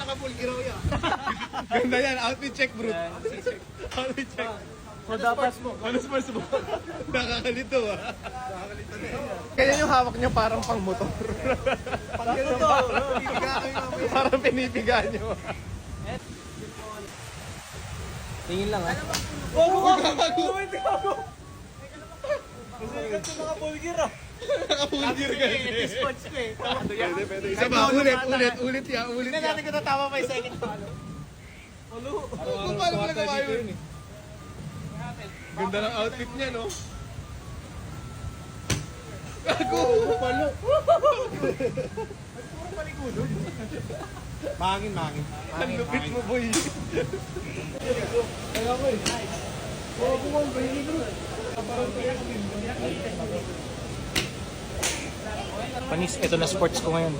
Naka-pulgiraw yan. Ganda yan. Outfit check, bro. Outfit check. Madapas mo. Ano sports mo? Nakakalito ah. Kaya yung hawak niya parang pang motor. Pag ganito, Pipiga kayo mamaya. Parang pinipiga niyo. tingin lang ha. Kasi ito mga bulgir ah. Nakapulgir ka. Sports ko eh. Pwede. Isa ba? Ulit ya. Ulit Hindi ya. natin ko natama pa yung second follow. Kung paano mo nagawa yun? Ganda ng outfit niya, no? Gago! Palo! Mangin. Ang lupit mo, boy! Kaya ko eh. Panis, ito na sports ko ngayon.